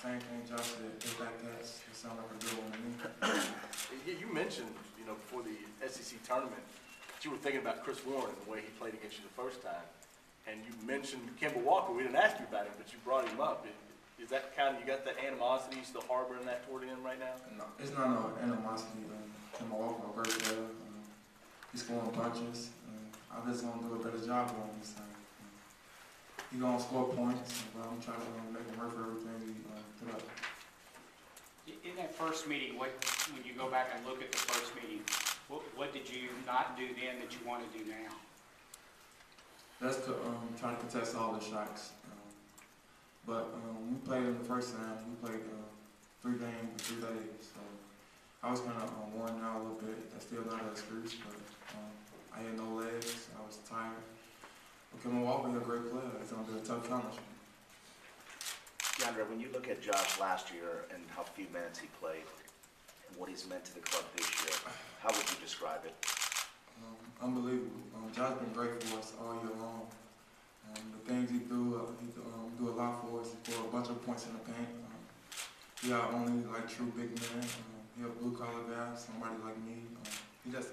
same thing Josh said. Take that catch. It sounded like a good one to me. You mentioned, before the SEC tournament, that you were thinking about Chris Warren and the way he played against you the first time. And you mentioned Kemba Walker. We didn't ask you about him, but you brought him up. Is that you got that animosity still harboring that toward him right now? No, it's not no animosity. Kemba Walker, a great player. He's scoring punches. I just want to do a better job on him this time. He's going to score points, but I'm trying to make him work for everything he put up. In that first meeting, when you go back and look at the first meeting, what did you not do then that you want to do now? That's to try to contest all the shots. But when we played him the first time, we played 3 games in 3 days. So I was kind of worn out a little bit. That's still not an excuse, but I had no legs. I was tired. But Kemba Walker is a great player. It's going to be a tough challenge. DeAndre, when you look at Josh last year and how few minutes he played and what he's meant to the club this year, how would you describe it? Unbelievable. Josh's been great for us all year long. The things he do a lot for us. He scored a bunch of points in the paint. He our only true big man. He a blue collar guy, somebody like me. He just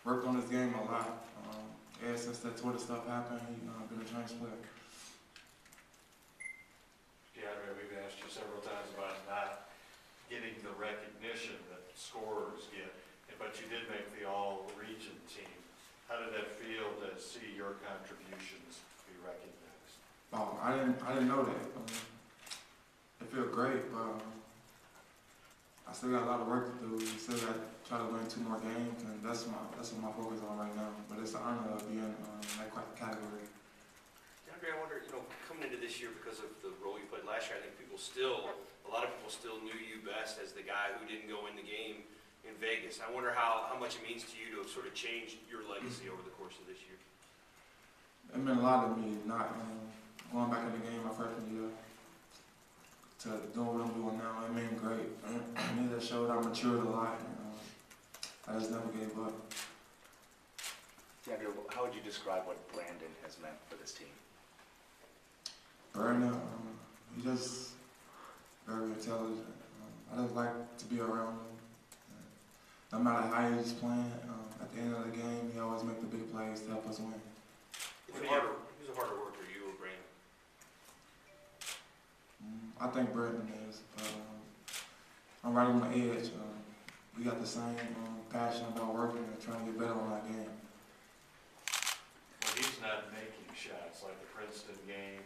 worked on his game a lot. Ever since that sort of stuff happened, he's been a changed player. DeAndre, we've asked you several times about not getting the recognition that scorers get, but you did make the all-region team. How did that feel to see your contributions be recognized? Oh, I didn't know that. It feels great, but I still got a lot of work to do. We still got to try to win 2 more games, and that's what my focus on right now. But it's an honor to be in that category. DeAndre, I wonder, coming into this year because of the role you played last year, I think a lot of people still knew you best as the guy who didn't go in the game in Vegas. I wonder how much it means to you to have sort of changed your legacy over the course of this year. It meant a lot to me, not going back in the game my freshman year to doing what I'm doing now. It meant great. It just showed I matured a lot. I just never gave up. DeAndre, how would you describe what Brandon has meant for this team? Brandon, he's just very intelligent. I just like to be around him. No matter how he's playing, at the end of the game, he always make the big plays to help us win. Who's a harder worker, you or Brandon? I think Brandon is. I'm right on the edge. We got the same passion about working and trying to get better on our game. Well, he's not making shots like the Princeton game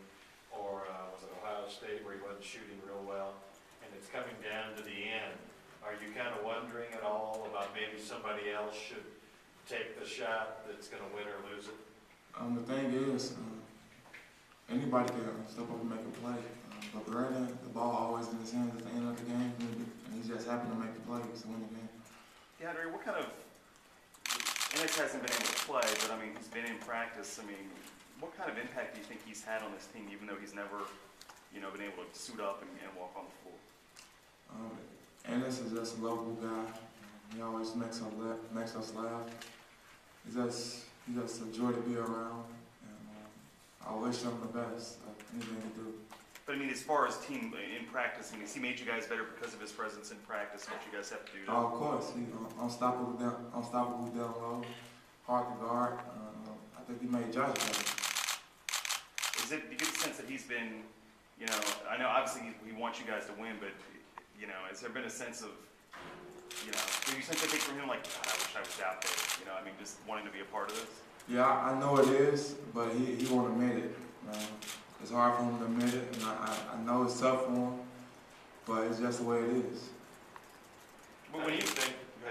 or was it Ohio State where he wasn't shooting real well, and it's coming down to the end. Are you kind of wondering at all about maybe somebody else should take the shot that's going to win or lose it? The thing is, anybody can step up and make a play. But Brandon, the ball always in his hands at the end of the game, and he's just happy to make the plays to win the game. DeAndre, what kind of, Ennis hasn't been able to play, but I mean, he's been in practice. I mean, what kind of impact do you think he's had on this team, even though he's never, been able to suit up and walk on the floor? Ennis is just a lovable guy. He always makes us laugh. He's just a joy to be around, and I wish him the best of anything he do. But I mean, as far as team in practicing, has he made you guys better because of his presence in practice and what you guys have to do? Of course, he's unstoppable down low, hard to guard. I think he made Josh better. Do you get the sense that he's been, I know obviously he wants you guys to win, but, has there been a sense of, do you sense anything from him like, God, I wish I was out there, just wanting to be a part of this? Yeah, I know it is, but he won't admit it. It's hard for him to admit it, and I know it's tough for him, but it's just the way it is. But when you